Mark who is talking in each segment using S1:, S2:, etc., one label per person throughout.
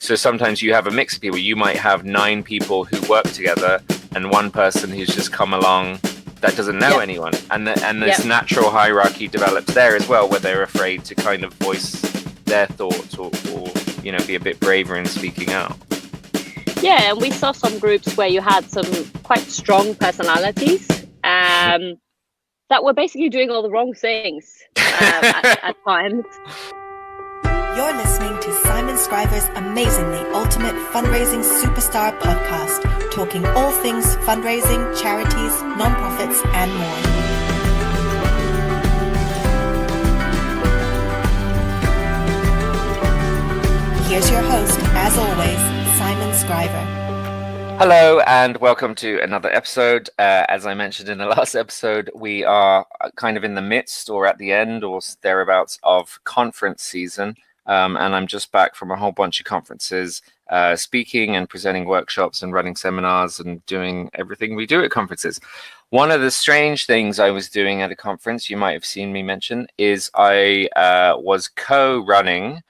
S1: So sometimes you have a mix of people. You might have 9 people who work together and one person who's just come along that doesn't know anyone. And this natural hierarchy develops there as well, where they're afraid to kind of voice their thoughts or be a bit braver in speaking out.
S2: Yeah, and we saw some groups where you had some quite strong personalities that were basically doing all the wrong things at times.
S3: You're listening to Simon Scriver's Amazingly Ultimate Fundraising Superstar podcast, talking all things fundraising, charities, nonprofits, and more. Here's your host, as always, Simon Scriver.
S1: Hello and welcome to another episode. As I mentioned in the last episode, we are kind of in the midst or at the end or thereabouts of conference season. And I'm just back from a whole bunch of conferences, speaking and presenting workshops and running seminars and doing everything we do at conferences. One of the strange things I was doing at a conference, you might have seen me mention, is I was co-running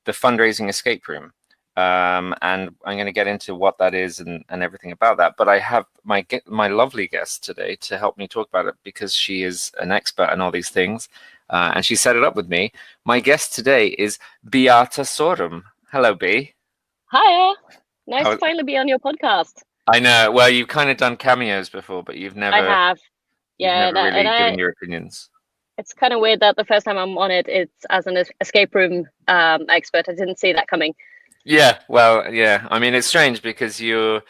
S1: the fundraising escape room. And I'm going to get into what that is and everything about that. But I have my lovely guest today to help me talk about it because she is an expert in all these things. And she set it up with me. My guest today is Beate Sørum. Hello, B.
S2: Hiya. Nice to finally be on your podcast.
S1: I know. Well, you've kind of done cameos before, but you've never.
S2: I have. Yeah,
S1: you've never really given your opinions.
S2: It's kind of weird that the first time I'm on it, it's as an escape room expert. I didn't see that coming.
S1: Yeah. Well, yeah. I mean, it's strange because you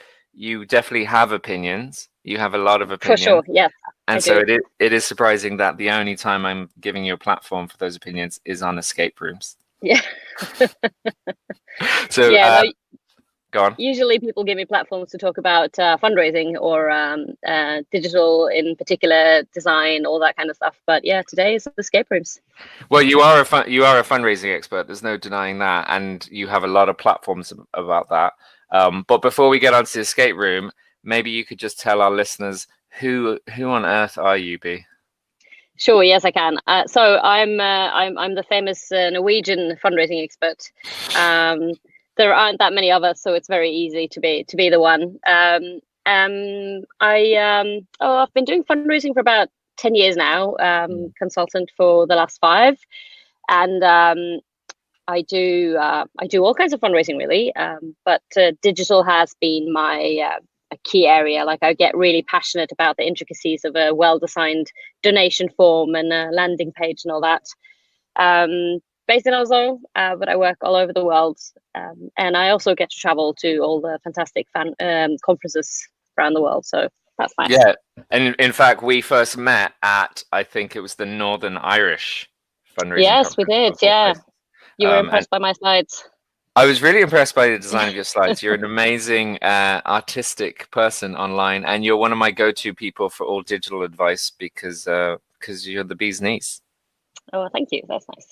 S1: definitely have opinions. You have a lot of opinions.
S2: For sure. Yes.
S1: And so it is surprising that the only time I'm giving you a platform for those opinions is on escape rooms.
S2: Yeah.
S1: So go on.
S2: Usually people give me platforms to talk about fundraising or digital in particular, design, all that kind of stuff. But yeah, today is escape rooms.
S1: Well, you are a fundraising expert. There's no denying that, and you have a lot of platforms about that. But before we get onto the escape room, maybe you could just tell our listeners who on earth are you, B?
S2: Sure, yes, I can. So I'm the famous Norwegian fundraising expert. There aren't that many of us, so it's very easy to be the one. I've been doing fundraising for about 10 years now. Consultant for the last 5, and I do all kinds of fundraising really. But digital has been my a key area. Like I get really passionate about the intricacies of a well-designed donation form and a landing page and all that. Based in Oslo, but I work all over the world. And I also get to travel to all the fantastic conferences around the world. So that's nice.
S1: Yeah. And in fact, we first met at, I think it was the Northern Irish fundraising.
S2: Yes, we did. Yeah. You were impressed by my slides.
S1: I was really impressed by the design of your slides. You're an amazing artistic person online, and you're one of my go-to people for all digital advice because you're the bee's knees.
S2: Oh, thank you. That's nice.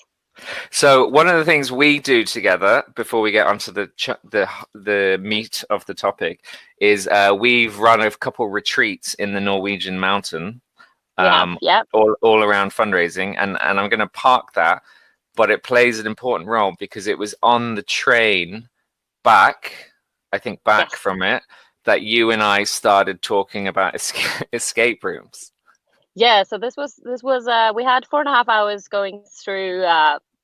S1: So one of the things we do together before we get onto the meat of the topic is we've run a couple retreats in the Norwegian mountain, all around fundraising, and I'm going to park that. But it plays an important role because it was on the train back from it that you and I started talking about escape rooms. Yeah,
S2: so this was we had 4.5 hours going through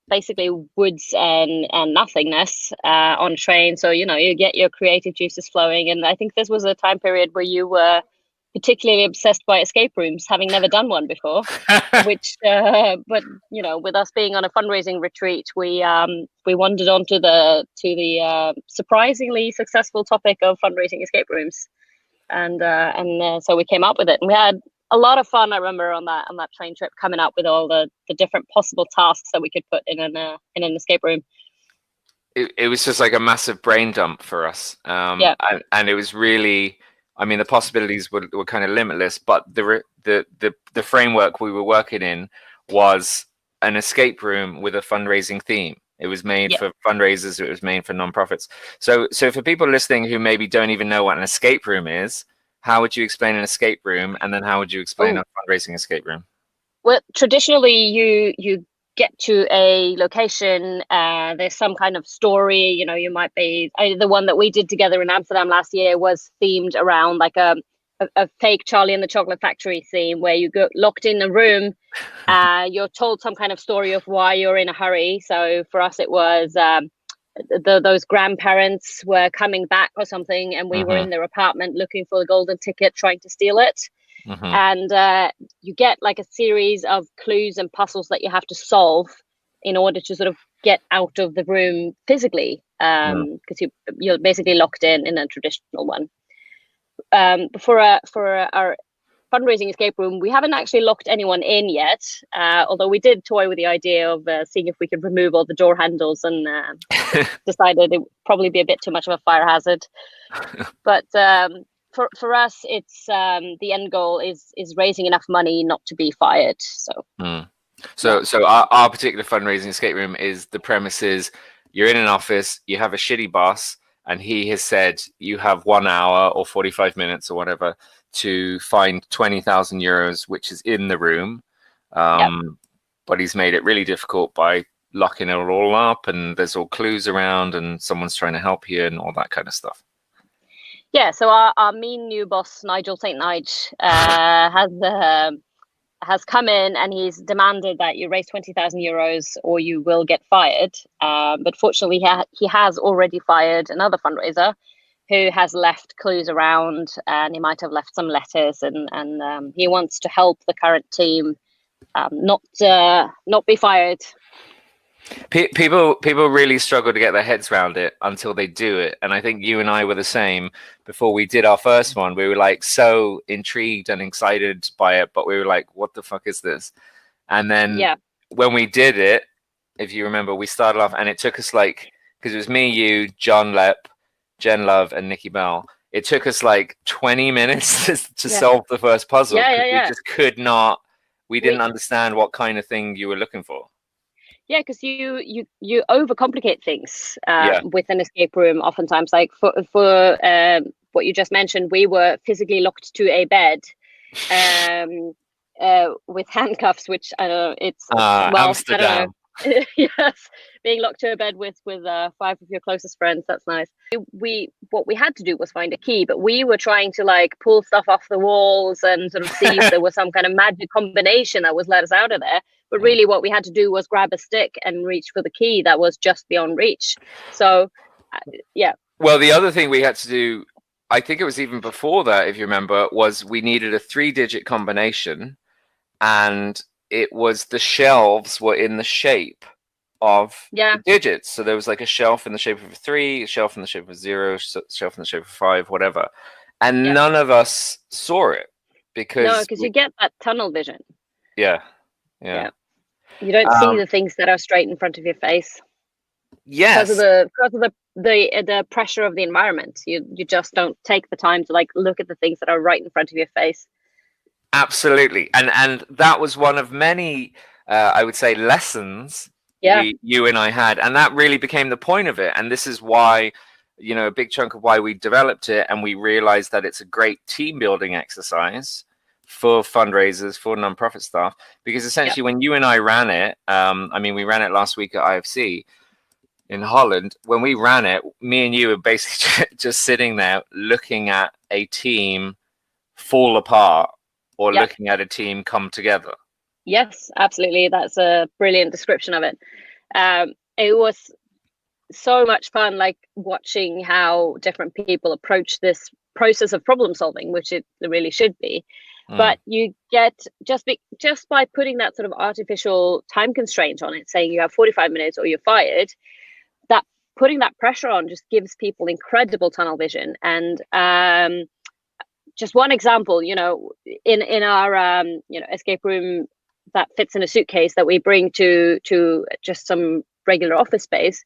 S2: basically woods and nothingness on a train. So you get your creative juices flowing, and I think this was a time period where you were particularly obsessed by escape rooms, having never done one before. Which, but with us being on a fundraising retreat, we wandered onto the surprisingly successful topic of fundraising escape rooms, and so we came up with it, and we had a lot of fun. I remember on that train trip coming up with all the different possible tasks that we could put in an escape room.
S1: It was just like a massive brain dump for us, and it was really. I mean, the possibilities were kind of limitless, but the framework we were working in was an escape room with a fundraising theme. It was made for fundraisers. It was made for nonprofits. So for people listening who maybe don't even know what an escape room is, how would you explain an escape room? And then how would you explain a fundraising escape room?
S2: Well, traditionally, you get to a location, there's some kind of story, you know, you might be, the one that we did together in Amsterdam last year was themed around like a fake Charlie and the Chocolate Factory theme, where you go locked in a room, you're told some kind of story of why you're in a hurry. So for us, it was those grandparents were coming back or something, and we were in their apartment looking for the golden ticket, trying to steal it. And you get like a series of clues and puzzles that you have to solve in order to sort of get out of the room physically, because you're basically locked in a traditional one. For our fundraising escape room, we haven't actually locked anyone in yet, although we did toy with the idea of seeing if we could remove all the door handles, and decided it would probably be a bit too much of a fire hazard. But for us, it's the end goal is raising enough money not to be fired. So
S1: our particular fundraising escape room is, the premise is you're in an office, you have a shitty boss, and he has said you have 1 hour or 45 minutes or whatever to find 20,000 euros, which is in the room. But he's made it really difficult by locking it all up, and there's all clues around, and someone's trying to help you and all that kind of stuff.
S2: Yeah, so our mean new boss, Nigel St. Nige, has come in, and he's demanded that you raise 20,000 euros or you will get fired. But fortunately, he has already fired another fundraiser who has left clues around, and he might have left some letters, and he wants to help the current team not be fired.
S1: People really struggle to get their heads around it until they do it, and I think you and I were the same. Before we did our first one, we were like so intrigued and excited by it, but we were like, what the fuck is this? And then when we did it, if you remember, we started off, and it took us like, because it was me, you, John Lepp, Jen Love, and Nikki Bell. It took us like 20 minutes to solve the first puzzle. We just could not, we didn't understand what kind of thing you were looking for.
S2: Yeah, because you overcomplicate things with an escape room. Oftentimes, like for what you just mentioned, we were physically locked to a bed with handcuffs, which I don't know. It's
S1: Amsterdam.
S2: I don't know. Yes, being locked to a bed with 5 of your closest friends. That's nice. What we had to do was find a key, but we were trying to like pull stuff off the walls and sort of see if there was some kind of magic combination that was let us out of there. But really what we had to do was grab a stick and reach for the key that was just beyond reach. So, Well,
S1: the other thing we had to do, I think it was even before that, if you remember, was we needed a 3-digit combination, and it was the shelves were in the shape of digits. So there was like a shelf in the shape of a 3, a shelf in the shape of a 0, shelf in the shape of 5, whatever. And none of us saw it because
S2: you get that tunnel vision.
S1: Yeah.
S2: You don't see the things that are straight in front of your face.
S1: Yes.
S2: Because of the pressure of the environment. You just don't take the time to like look at the things that are right in front of your face.
S1: Absolutely. And that was one of many I would say lessons you and I had, and that really became the point of it. And this is why, you know, a big chunk of why we developed it, and we realized that it's a great team building exercise for fundraisers, for nonprofit staff, because essentially when you and I ran it, I mean, we ran it last week at IFC in Holland. When we ran it, me and you were basically just sitting there looking at a team fall apart or looking at a team come together.
S2: Yes, absolutely. That's a brilliant description of it. It was so much fun, like watching how different people approach this process of problem solving, which it really should be. But you get just by putting that sort of artificial time constraint on it, saying you have 45 minutes or you're fired, that putting that pressure on just gives people incredible tunnel vision. And just one example, you know, in our escape room that fits in a suitcase that we bring to just some regular office space,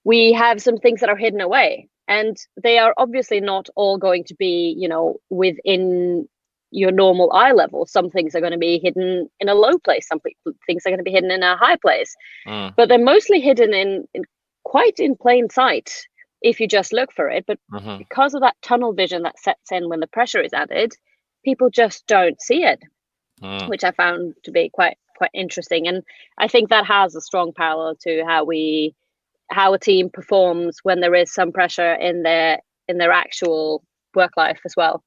S2: we have some things that are hidden away, and they are obviously not all going to be, you know, within your normal eye level. Some things are going to be hidden in a low place, some things are going to be hidden in a high place, but they're mostly hidden in quite in plain sight if you just look for it. But because of that tunnel vision that sets in when the pressure is added, people just don't see it, which I found to be quite quite interesting. And I think that has a strong parallel to how a team performs when there is some pressure in their actual work life as well.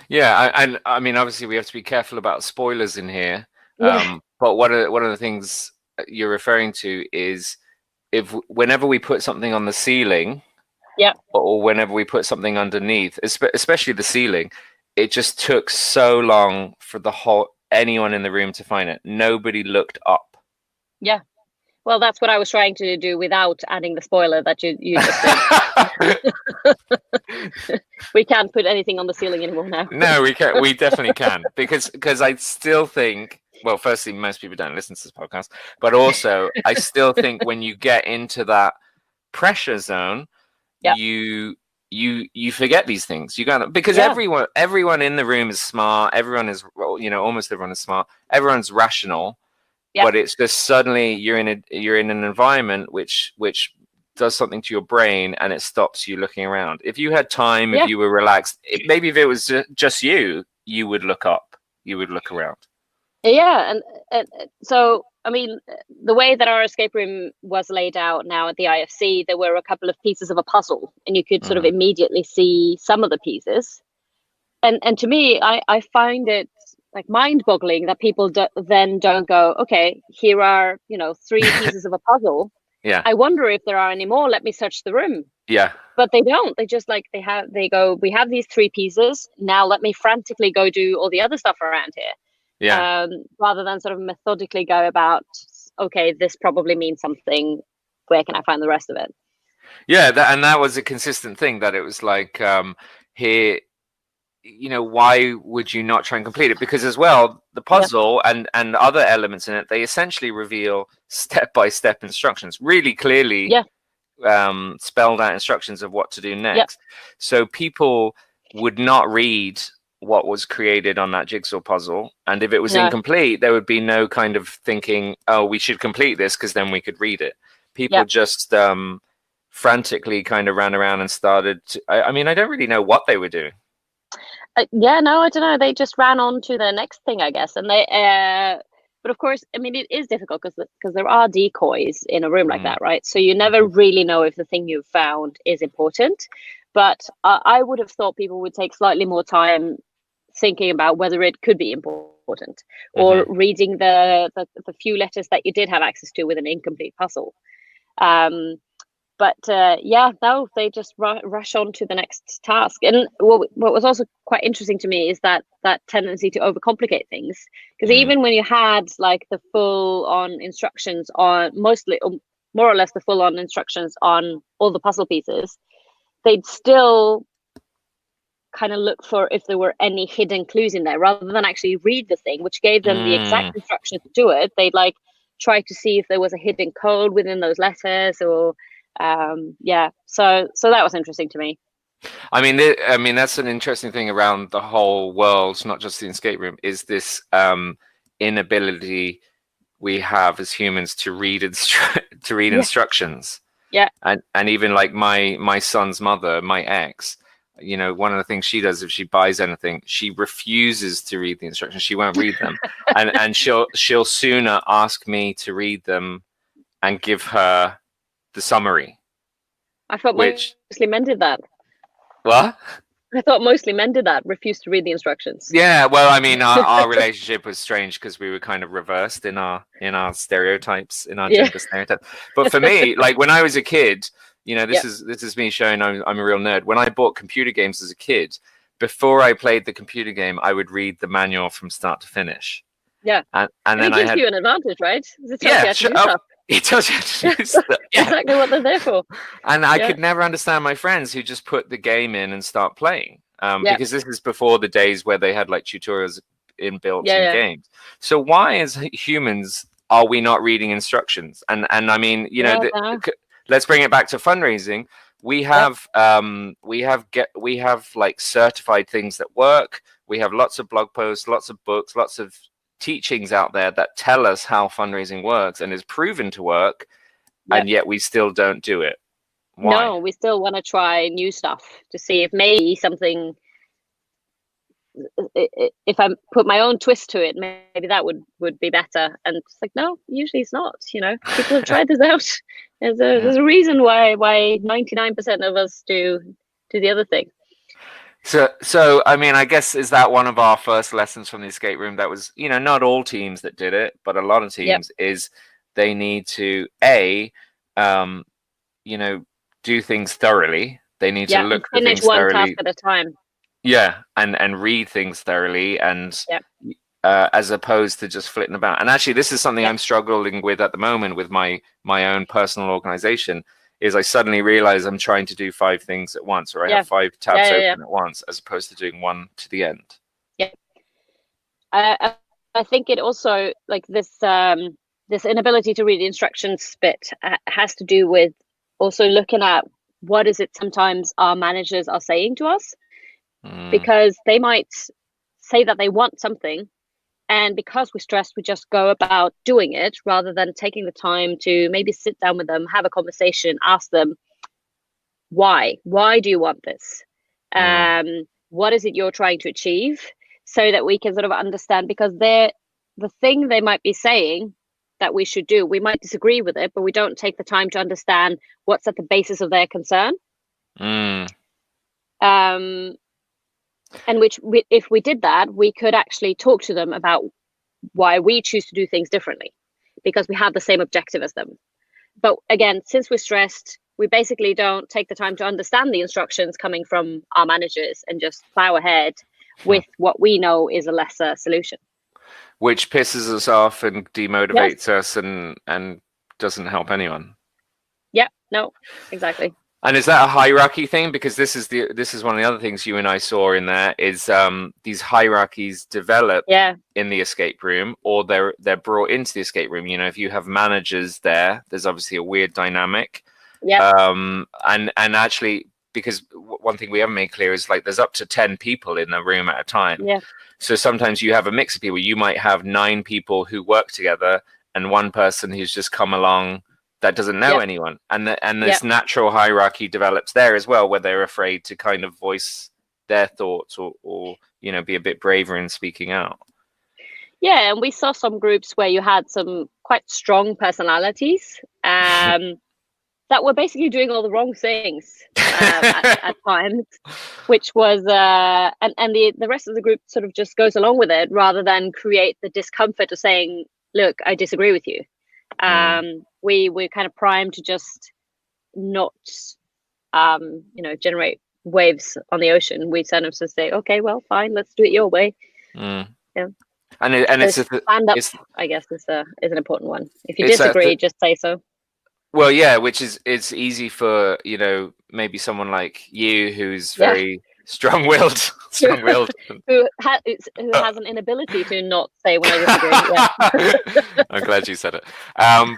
S1: Yeah, and I mean, obviously, we have to be careful about spoilers in here.
S2: Yeah.
S1: But one of the things you're referring to is whenever we put something on the ceiling,
S2: yeah,
S1: or whenever we put something underneath, especially the ceiling, it just took so long for anyone in the room to find it. Nobody looked up.
S2: Yeah. Well, that's what I was trying to do without adding the spoiler that you just did. We can't put anything on the ceiling anymore now.
S1: No, we can. We definitely can, because I still think, well, firstly, most people don't listen to this podcast, but also I still think when you get into that pressure zone,
S2: yeah.
S1: you forget these things. You got because everyone in the room is smart. Everyone is, almost everyone is smart. Everyone's rational. Yeah. But it's just suddenly you're in an environment which does something to your brain, and it stops you looking around. If you had time, if you were relaxed, maybe if it was just you would look up, you would look around.
S2: Yeah, and so I mean, the way that our escape room was laid out now at the IFC, there were a couple of pieces of a puzzle, and you could sort of immediately see some of the pieces. And to me, I find it like mind-boggling that people then don't go, okay, here are 3 pieces of a puzzle.
S1: Yeah.
S2: I wonder if there are any more. Let me search the room.
S1: Yeah.
S2: But they don't. They just they go, we have these 3 pieces. Now let me frantically go do all the other stuff around here.
S1: Yeah.
S2: Rather than sort of methodically go about, okay, this probably means something. Where can I find the rest of it?
S1: Yeah, that was a consistent thing, that it was like here. Why would you not try and complete it? Because as well, the puzzle and other elements in it, they essentially reveal step-by-step instructions, really clearly spelled out instructions of what to do next. So people would not read what was created on that jigsaw puzzle, and if it was incomplete, there would be no kind of thinking, oh, we should complete this because then we could read it. People just frantically kind of ran around and started to, I mean, I don't really know what they were doing.
S2: No, I don't know. They just ran on to the next thing, I guess. And but of course, I mean, it is difficult because there are decoys in a room like that, right? So you never really know if the thing you've found is important. But I would have thought people would take slightly more time thinking about whether it could be important, or reading the few letters that you did have access to with an incomplete puzzle. But no, they just rush on to the next task. And what was also quite interesting to me is that tendency to overcomplicate things. Because even when you had like the full-on instructions on mostly, or more or less the full-on instructions on all the puzzle pieces, they'd still kind of look for if there were any hidden clues in there, rather than actually read the thing, which gave them the exact instructions to do it. They'd like try to see if there was a hidden code within those letters, or so that was interesting to me.
S1: I mean that's an interesting thing around the whole world, not just the escape room, is this inability we have as humans to read instructions. And even like my son's mother, my ex, one of the things she does if she buys anything, she refuses to read the instructions. She won't read them. and she'll sooner ask me to read them and give her the summary.
S2: I thought mostly men did that.
S1: What?
S2: I thought mostly men did that, refused to read the instructions.
S1: Yeah, well, I mean, our relationship was strange because we were kind of reversed in our stereotypes, in our gender stereotypes. But for me, like when I was a kid, this is me showing I'm a real nerd. When I bought computer games as a kid, before I played the computer game, I would read the manual from start to finish.
S2: Yeah,
S1: and then
S2: it gives you an advantage, right?
S1: It tells you how to do stuff.
S2: Exactly what they're there for.
S1: And I could never understand my friends who just put the game in and start playing, because this is before the days where they had like tutorials inbuilt in games. So why, as humans, are we not reading instructions? And I mean, let's bring it back to fundraising. We have like certified things that work. We have lots of blog posts, lots of books, lots of teachings out there that tell us how fundraising works and is proven to work, and yet we still don't do it. Why?
S2: No, we still want to try new stuff to see if maybe something if I put my own twist to it, maybe that would be better. And it's like, no, usually it's not. People have tried this out. There's a reason why 99% of us do the other thing.
S1: So I mean, I guess, is that one of our first lessons from the escape room? That was, not all teams that did it, but a lot of teams, is they need to do things thoroughly. They need to look at things
S2: one
S1: thoroughly.
S2: task at a time.
S1: Yeah, and read things thoroughly, and as opposed to just flitting about. And actually, this is something I'm struggling with at the moment with my own personal organization. Is I suddenly realize I'm trying to do 5 things at once, or I have 5 tabs open at once, as opposed to doing one to the end.
S2: Yeah, I think it also, like, this inability to read the instructions bit has to do with also looking at what is it sometimes our managers are saying to us, because they might say that they want something, and because we're stressed, we just go about doing it rather than taking the time to maybe sit down with them, have a conversation, ask them, why do you want this? What is it you're trying to achieve? So that we can sort of understand, because the thing they might be saying that we should do, we might disagree with it, but we don't take the time to understand what's at the basis of their concern. And if we did that, we could actually talk to them about why we choose to do things differently, because we have the same objective as them. But again, since we're stressed, we basically don't take the time to understand the instructions coming from our managers and just plow ahead with what we know is a lesser solution.
S1: Which pisses us off and demotivates us and doesn't help anyone. Yeah,
S2: no, exactly.
S1: And is that a hierarchy thing? Because this is one of the other things you and I saw in there, is these hierarchies develop in the escape room, or they're brought into the escape room. If you have managers there's obviously a weird dynamic. And actually, because one thing we haven't made clear is, like, there's up to 10 people in the room at a time. So sometimes you have a mix of people. You might have 9 people who work together and one person who's just come along that doesn't know anyone, and this natural hierarchy develops there as well, where they're afraid to kind of voice their thoughts or be a bit braver in speaking out.
S2: And we saw some groups where you had some quite strong personalities that were basically doing all the wrong things at times, which was and the rest of the group sort of just goes along with it, rather than create the discomfort of saying, look, I disagree with you. We're kind of primed to just not generate waves on the ocean. We kind of just say, okay, well, fine, let's do it your way. And
S1: it's
S2: stand up, I guess, is an important one. If you disagree, just say so.
S1: Well, which is, it's easy for maybe someone like you who's very strong-willed
S2: who has an inability to not say when I disagree.
S1: I'm glad you said it.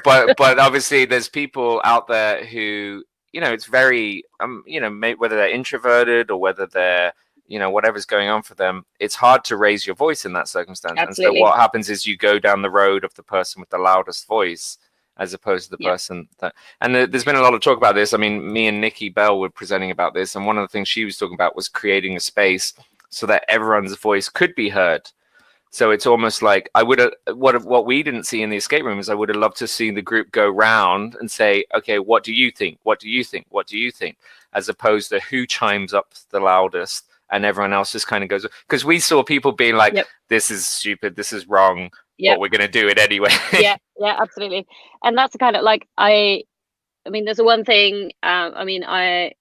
S1: But obviously there's people out there who it's very whether they're introverted or whether they're whatever's going on for them, it's hard to raise your voice in that circumstance.
S2: Absolutely.
S1: And so what happens is you go down the road of the person with the loudest voice, as opposed to the person that, and there's been a lot of talk about this. I mean, me and Nikki Bell were presenting about this, and one of the things she was talking about was creating a space so that everyone's voice could be heard. So it's almost like what we didn't see in the escape room is I would have loved to see the group go round and say, okay, what do you think? What do you think? What do you think? As opposed to who chimes up the loudest, and everyone else just kind of goes, because we saw people being like, this is stupid, this is wrong, but we're going to do it anyway.
S2: Yeah, absolutely. And that's kind of like, I mean, there's one thing, I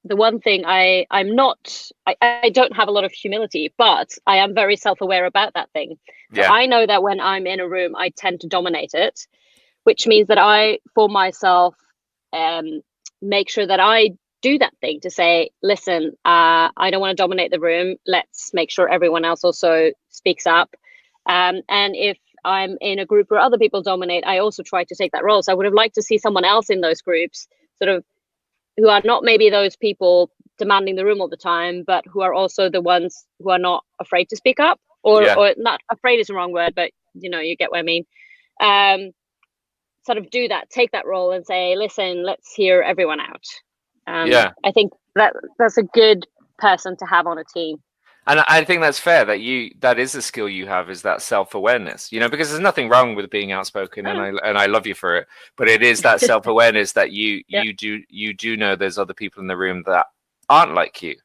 S2: don't have a lot of humility, but I am very self-aware about that thing. So I know that when I'm in a room, I tend to dominate it, which means that I, for myself, make sure that I do that thing to say, listen, I don't want to dominate the room. Let's make sure everyone else also speaks up. And if I'm in a group where other people dominate, I also try to take that role. So I would have liked to see someone else in those groups, sort of, who are not maybe those people demanding the room all the time, but who are also the ones who are not afraid to speak up, or not afraid is the wrong word, but you get what I mean. Sort of do that, take that role and say, listen, let's hear everyone out. I think that's a good person to have on a team.
S1: And I think that's fair, that is a skill you have, is that self-awareness, because there's nothing wrong with being outspoken, and I love you for it, but it is that self-awareness that you do know there's other people in the room that aren't like you.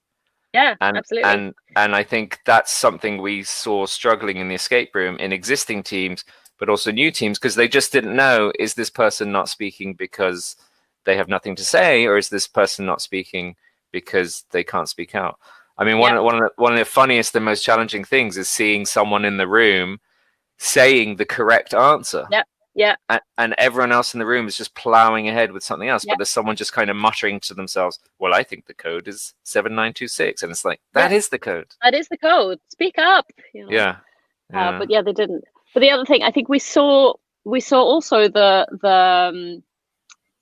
S2: Yeah, absolutely.
S1: And I think that's something we saw struggling in the escape room in existing teams, but also new teams, because they just didn't know, is this person not speaking because they have nothing to say, or is this person not speaking because they can't speak out? I mean, one of the funniest and most challenging things is seeing someone in the room saying the correct answer.
S2: Yeah.
S1: And everyone else in the room is just plowing ahead with something else. But there's someone just kind of muttering to themselves, well, I think the code is 7926. And it's like, that is the code.
S2: That is the code. Speak up.
S1: Yeah.
S2: But they didn't. But the other thing, I think we saw also the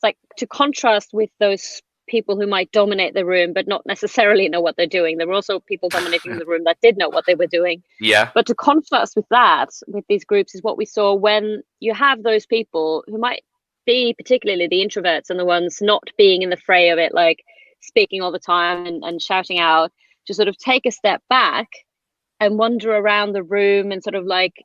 S2: like, to contrast with those people who might dominate the room but not necessarily know what they're doing. There were also people dominating the room that did know what they were doing.
S1: Yeah.
S2: But to contrast with that, with these groups, is what we saw when you have those people who might be particularly the introverts and the ones not being in the fray of it, like speaking all the time and shouting out, to sort of take a step back and wander around the room and sort of like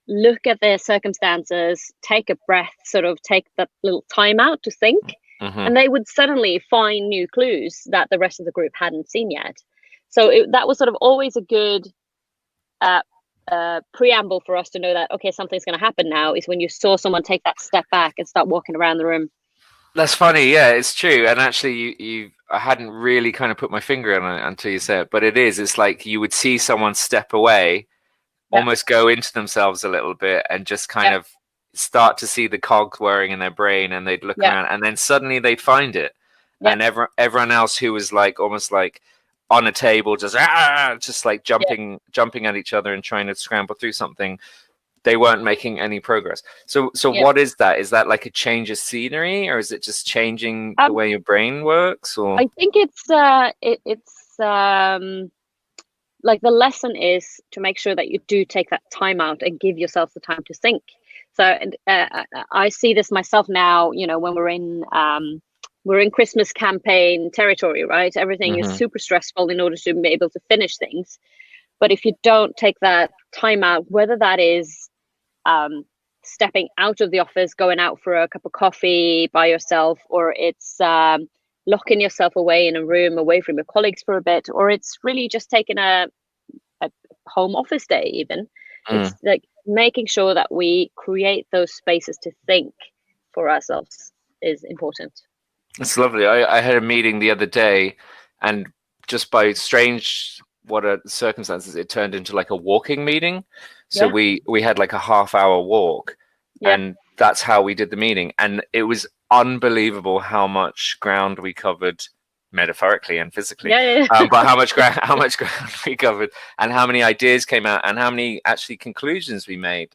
S2: look at their circumstances, take a breath, sort of take that little time out to think.
S1: Mm-hmm.
S2: And they would suddenly find new clues that the rest of the group hadn't seen yet. So that was sort of always a good preamble for us to know that, okay, something's going to happen now, is when you saw someone take that step back and start walking around the room.
S1: That's funny. Yeah, it's true. And actually, I hadn't really kind of put my finger on it until you said it, but it's like you would see someone step away, almost go into themselves a little bit, and just kind of start to see the cogs whirring in their brain, and they'd look around, and then suddenly they'd find it. And everyone else who was like almost like on a table, just like jumping at each other and trying to scramble through something, they weren't making any progress. So what is that? Is that like a change of scenery, or is it just changing the way your brain works? Or
S2: I think it's like, the lesson is to make sure that you do take that time out and give yourself the time to think. So I see this myself now, when we're in Christmas campaign territory, right? Everything is super stressful in order to be able to finish things. But if you don't take that time out, whether that is stepping out of the office, going out for a cup of coffee by yourself, or it's locking yourself away in a room away from your colleagues for a bit, or it's really just taking a home office day even, it's like making sure that we create those spaces to think for ourselves is important. It's
S1: lovely. I had a meeting the other day, and just by strange circumstances, it turned into like a walking meeting. So we had like a half-hour walk, and that's how we did the meeting. And it was unbelievable how much ground we covered, metaphorically and physically. But how much ground we covered, and how many ideas came out, and how many actually conclusions we made,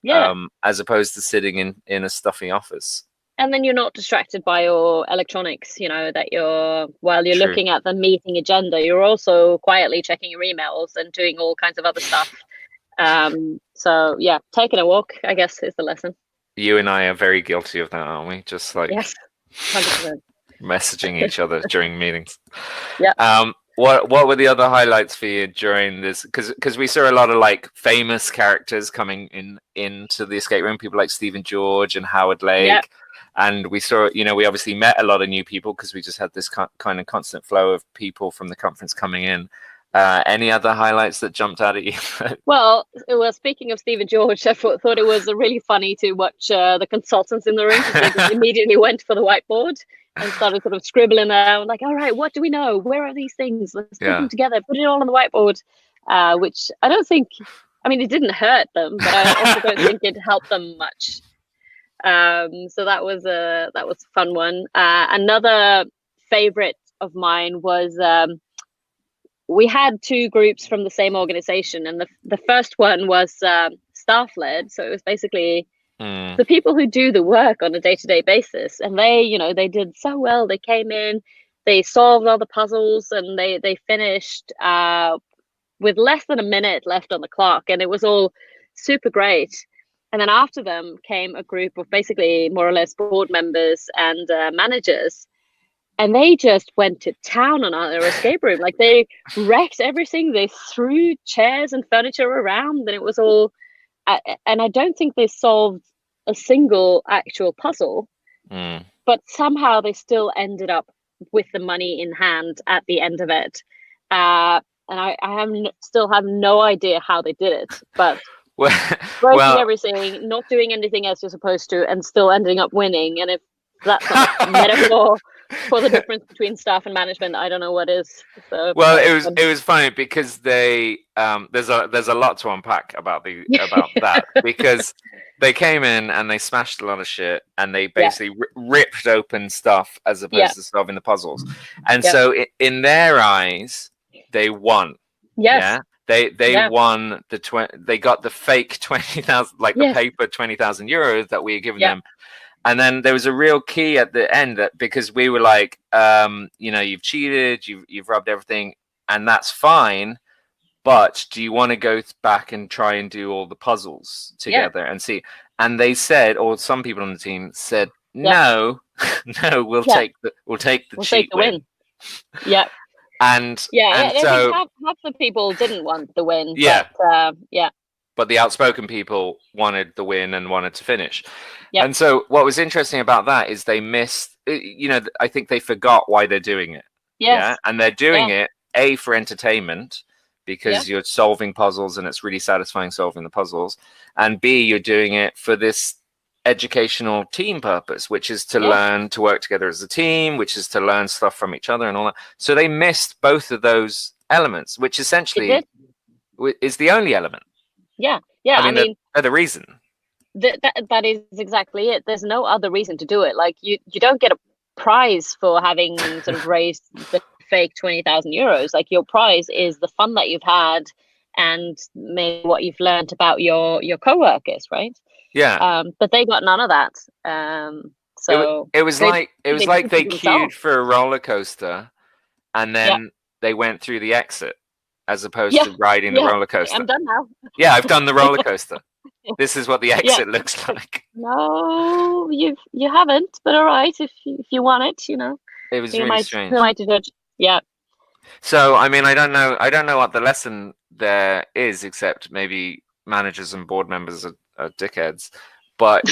S1: as opposed to sitting in a stuffy office.
S2: And then you're not distracted by your electronics, that while you're looking at the meeting agenda, you're also quietly checking your emails and doing all kinds of other stuff. So taking a walk, I guess, is the lesson. You and I are very guilty of that, aren't we? Just like 100%. Messaging each other during meetings. What were the other highlights for you during this? Because we saw a lot of like famous characters coming into the escape room, people like Stephen George and Howard Lake. And we saw, we obviously met a lot of new people because we just had this kind of constant flow of people from the conference coming in. Any other highlights that jumped out at you? Well, speaking of Stephen George, I thought it was really funny to watch the consultants in the room, because they just immediately went for the whiteboard and started sort of scribbling there. Like, all right, what do we know? Where are these things? Let's put them together, put it all on the whiteboard, which I don't think, it didn't hurt them, but I also don't think it helped them much. So that was a fun one. Another favorite of mine was we had two groups from the same organization, and the first one was staff led. So it was basically the people who do the work on a day-to-day basis, and they did so well. They came in, they solved all the puzzles, and they finished with less than a minute left on the clock, and it was all super great. And then after them came a group of basically more or less board members and managers. and they just went to town on our escape room. Like, they wrecked everything. They threw chairs and furniture around, and it was all. And I don't think they solved a single actual puzzle, but somehow they still ended up with the money in hand at the end of it. And I still have no idea how they did it, but breaking everything, not doing anything as you're supposed to, and still ending up winning. And if that's a metaphor for the difference between staff and management, I don't know what is. So,
S1: well, it was funny because they there's a lot to unpack about that, because they came in and they smashed a lot of shit, and they basically ripped open stuff as opposed to solving the puzzles. And so in their eyes, they won.
S2: Yes.
S1: Yeah. They won they got the fake 20,000, like the paper 20,000 euros that we had given them. And then there was a real key at the end, that because we were like, you've cheated, you've robbed everything, and that's fine. But do you want to go back and try and do all the puzzles together and see? And they said, or some people on the team said, no, we'll take the cheat win.
S2: Yeah.
S1: And
S2: so half the people didn't want the win.
S1: Yeah.
S2: But,
S1: but the outspoken people wanted the win and wanted to finish.
S2: Yep.
S1: And so what was interesting about that is they missed, I think they forgot why they're doing it.
S2: Yes.
S1: Yeah. And they're doing it, A, for entertainment, because you're solving puzzles and it's really satisfying solving the puzzles. And B, you're doing it for this educational team purpose, which is to learn to work together as a team, which is to learn stuff from each other and all that. So they missed both of those elements, which essentially is the only element.
S2: Yeah.
S1: I mean, they're the reason.
S2: That is exactly it. There's no other reason to do it. Like, you don't get a prize for having sort of raised the fake 20,000 euros. Like, your prize is the fun that you've had and maybe what you've learned about your co-workers, right?
S1: Yeah.
S2: But they got none of that. So
S1: it was like they queued for a roller coaster, and then they went through the exit as opposed to riding the roller coaster.
S2: I'm done now.
S1: Yeah, I've done the roller coaster. This is what the exit looks like.
S2: No, you haven't. But all right, if you want it,
S1: it was really strange.
S2: You might judge. Yeah.
S1: So I mean, I don't know what the lesson there is, except maybe managers and board members are dickheads. But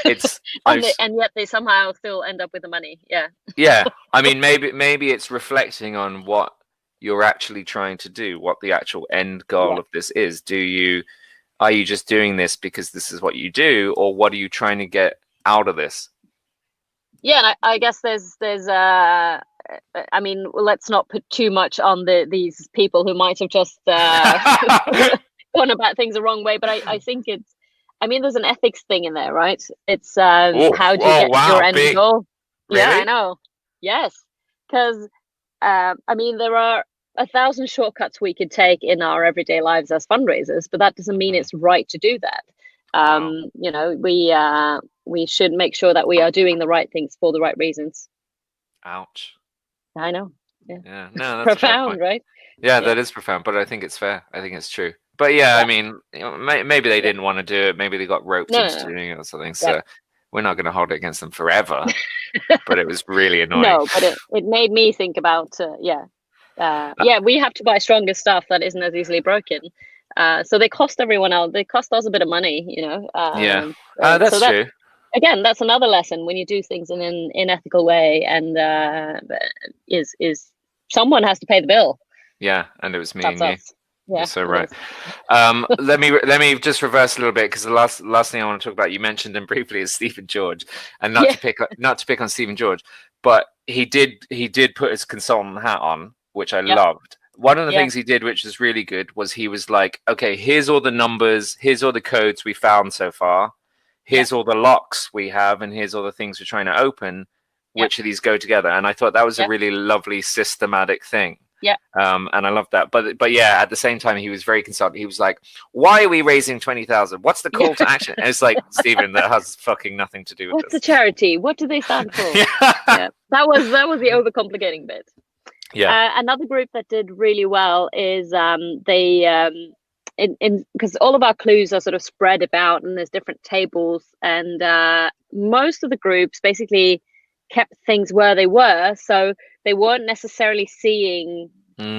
S1: it's
S2: and yet they somehow still end up with the money. Yeah.
S1: Yeah, I mean, maybe it's reflecting on what you're actually trying to do, what the actual end goal of this is. Are you just doing this because this is what you do, or what are you trying to get out of this?
S2: Yeah, and I guess there's I mean, let's not put too much on these people who might have just gone about things the wrong way, but I think there's an ethics thing in there, right? It's how do you get your end goal?
S1: Really?
S2: Yeah, I know. Yes, because there are 1,000 shortcuts we could take in our everyday lives as fundraisers, but that doesn't mean it's right to do that. We should make sure that we are doing the right things for the right reasons.
S1: Ouch.
S2: I know.
S1: Yeah. No, that's
S2: profound, right?
S1: Yeah, that is profound, but I think it's fair. I think it's true. But I mean, maybe they didn't want to do it. Maybe they got roped into doing it or something. So we're not going to hold it against them forever. But it was really annoying.
S2: No, but it made me think about we have to buy stronger stuff that isn't as easily broken. So they cost everyone else. They cost us a bit of money,
S1: that's true.
S2: Again, that's another lesson when you do things in an ethical way, and is someone has to pay the bill.
S1: Yeah, and it was me
S2: that's
S1: and you.
S2: Us. Yeah,
S1: you're so right. Let me just reverse a little bit, because the last thing I want to talk about, you mentioned him briefly, is Stephen George, and not to pick on Stephen George, but he did put his consultant hat on, which I loved. One of the things he did, which was really good, was he was like, okay, here's all the numbers, here's all the codes we found so far, here's all the locks we have, and here's all the things we're trying to open. Which of these go together? And I thought that was a really lovely systematic thing.
S2: Yeah.
S1: And I love that. But yeah, at the same time, he was very consultant. He was like, why are we raising 20,000? What's the call to action? And it's like, Stephen, that has fucking nothing to do with
S2: What's the charity? What do they stand for? That was the overcomplicating bit.
S1: Yeah.
S2: Another group that did really well is because all of our clues are sort of spread about and there's different tables, and most of the groups basically kept things where they were, so they weren't necessarily seeing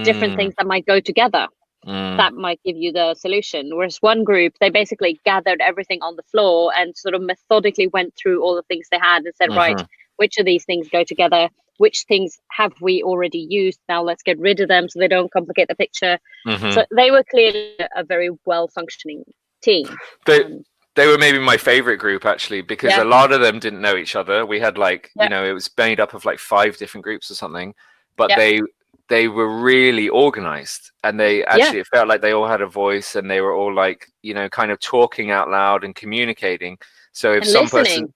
S2: different things that might go together. That might give you the solution. Whereas one group, they basically gathered everything on the floor and sort of methodically went through all the things they had and said, right, which of these things go together? Which things have we already used? Now let's get rid of them so they don't complicate the picture. So they were clearly a very well-functioning team.
S1: They were maybe my favorite group, actually, because a lot of them didn't know each other. We had like, you know, it was made up of like 5 different groups or something, but they were really organized, and they actually, it felt like they all had a voice, and they were all like, you know, kind of talking out loud and communicating. So if some person,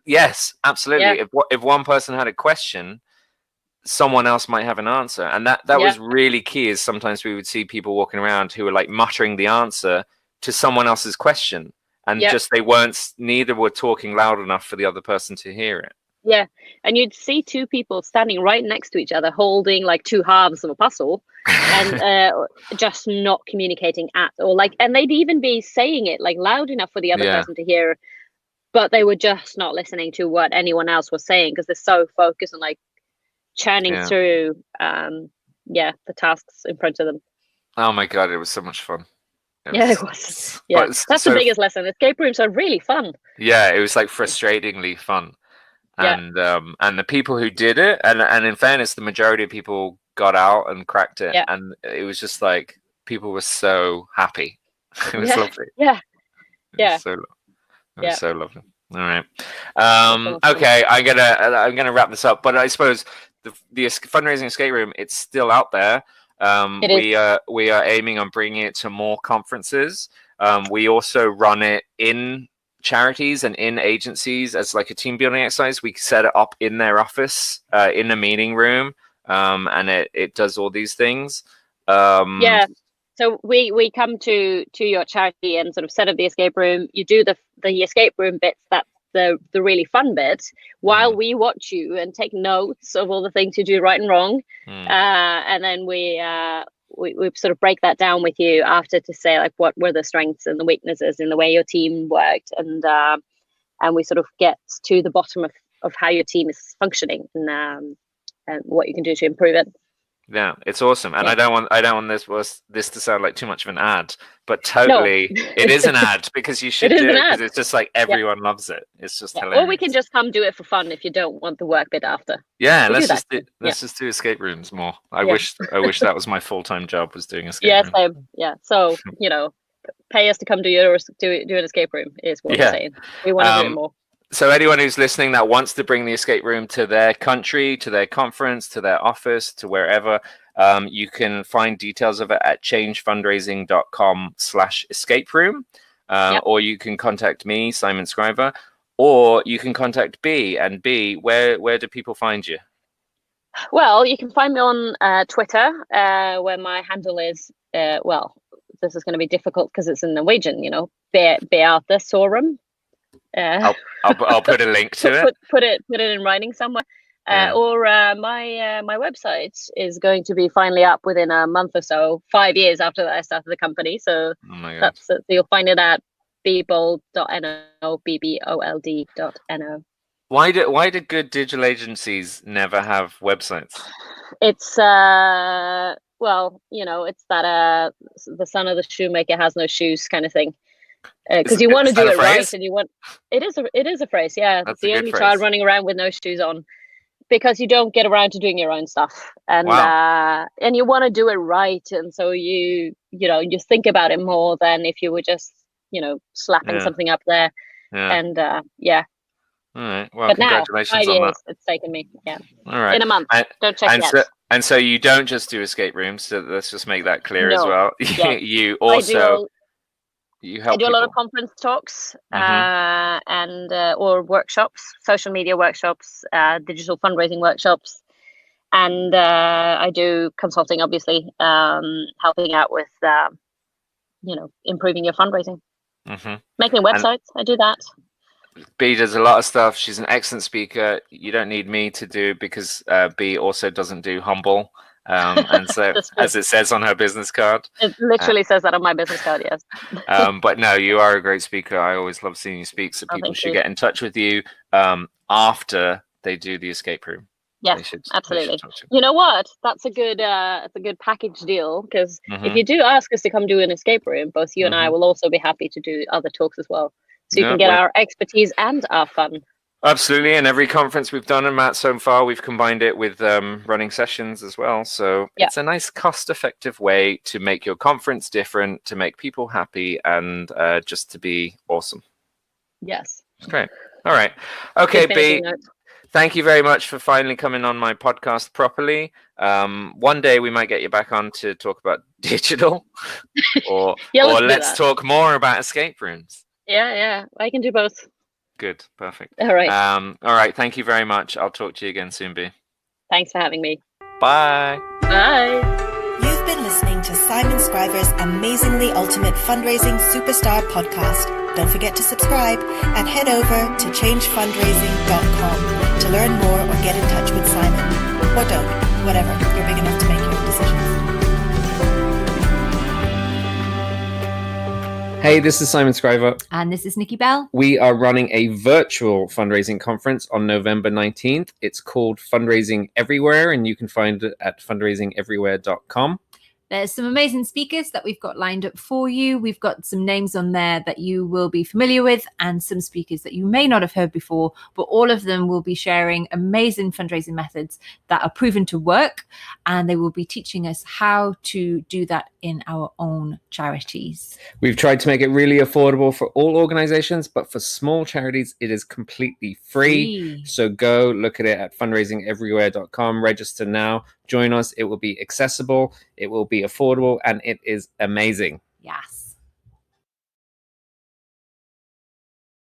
S1: yes, absolutely. If one person had a question, someone else might have an answer. And that was really key, is sometimes we would see people walking around who were like muttering the answer to someone else's question. And just neither were talking loud enough for the other person to hear it.
S2: Yeah, and you'd see 2 people standing right next to each other, holding like 2 halves of a puzzle, and just not communicating at all. Like, and they'd even be saying it like loud enough for the other person to hear, but they were just not listening to what anyone else was saying because they're so focused on like churning through, the tasks in front of them.
S1: Oh my God, it was so much fun.
S2: It was. Yeah, that's the biggest lesson. Escape rooms are really fun.
S1: Yeah, it was like frustratingly fun. And the people who did it, and in fairness, the majority of people got out and cracked it, and it was just like people were so happy. It was lovely.
S2: Yeah,
S1: it was so lovely. All right. Okay, I'm gonna wrap this up, but I suppose the fundraising escape room, it's still out there. We are aiming on bringing it to more conferences. We also run it in charities and in agencies as like a team building exercise. We set it up in their office, in a meeting room, and it does all these things.
S2: So we come to your charity and sort of set up the escape room. You do the escape room bits, that's the really fun bit, while we watch you and take notes of all the things you do right and wrong. And then we sort of break that down with you after to say like what were the strengths and the weaknesses in the way your team worked, and we sort of get to the bottom of how your team is functioning and what you can do to improve it.
S1: Yeah, it's awesome, and I don't want this to sound like too much of an ad, but totally, it is an ad because you should do it because it's just like everyone loves it. It's just hilarious.
S2: Or we can just come do it for fun if you don't want the work bit after.
S1: Yeah, let's just do escape rooms more. I wish that was my full-time job, was doing escape rooms.
S2: Same. Yeah, so you know, pay us to come do an escape room is what we're saying. We want to do it more.
S1: So anyone who's listening that wants to bring the escape room to their country, to their conference, to their office, to wherever, you can find details of it at changefundraising.com/escape room, or you can contact me, Simon Scriver, or you can contact Bea. And Bea, where do people find you?
S2: Well, you can find me on Twitter, where my handle is, this is going to be difficult because it's in Norwegian, you know, Beate Sørum.
S1: I'll put a link to it.
S2: Put it in writing somewhere. Or my website is going to be finally up within a month or so, 5 years after I started the company. So that's it. So you'll find it at bbold.no, bbold.no.
S1: Why do good digital agencies never have websites?
S2: It's well, you know, it's that the son of the shoemaker has no shoes kind of thing. Because you want to do it right, and you want it is a phrase. Yeah, it's the only child running around with no shoes on, because you don't get around to doing your own stuff, and and you want to do it right, and so you think about it more than if you were just slapping something up there, and
S1: All right. Well,
S2: but
S1: congratulations
S2: now, 5
S1: on
S2: years,
S1: that.
S2: It's taken me. Yeah.
S1: All right.
S2: In a month. Don't check yet.
S1: So you don't just do escape rooms. So let's just make that clear as well.
S2: Yeah.
S1: You also.
S2: I do a lot of conference talks and or workshops, social media workshops, digital fundraising workshops, and I do consulting, obviously, helping out with improving your fundraising, making websites. I do that.
S1: Bea does a lot of stuff. She's an excellent speaker. You don't need me to do, because Bea also doesn't do Humble. And so, as it says on her business card,
S2: it literally says that on my business card. Yes.
S1: But no, you are a great speaker. I always love seeing you speak. So people should get in touch with you after they do the escape room.
S2: Yes, absolutely.
S1: They should talk to.
S2: You know what? That's a good package deal, because
S1: Mm-hmm.
S2: if you do ask us to come do an escape room, both you and I will also be happy to do other talks as well. So you can get our expertise and our fun.
S1: Absolutely. And every conference we've done in Matt so far, we've combined it with running sessions as well. So it's a nice cost-effective way to make your conference different, to make people happy, and just to be awesome.
S2: Yes.
S1: Great. All right. Okay, Beate. Thank you very much for finally coming on my podcast properly. One day we might get you back on to talk about digital, or let's talk more about escape rooms.
S2: Yeah, I can do both.
S1: Good, perfect.
S2: All right.
S1: All right. Thank you very much. I'll talk to you again soon, Beate.
S2: Thanks for having me.
S1: Bye.
S2: Bye.
S3: You've been listening to Simon Scriver's Amazingly Ultimate Fundraising Superstar podcast. Don't forget to subscribe and head over to changefundraising.com to learn more or get in touch with Simon. Or don't, whatever. You're big enough to make your own decisions.
S1: Hey, this is Simon Scriver.
S4: And this is Nikki Bell.
S1: We are running a virtual fundraising conference on November 19th. It's called Fundraising Everywhere, and you can find it at fundraisingeverywhere.com.
S4: There's some amazing speakers that we've got lined up for you. We've got some names on there that you will be familiar with and some speakers that you may not have heard before, but all of them will be sharing amazing fundraising methods that are proven to work, and they will be teaching us how to do that in our own charities.
S1: We've tried to make it really affordable for all organizations, but for small charities, it is completely free. So go look at it at fundraisingeverywhere.com, register now, join us. It will be accessible, it will be affordable, and it is amazing.
S4: Yes.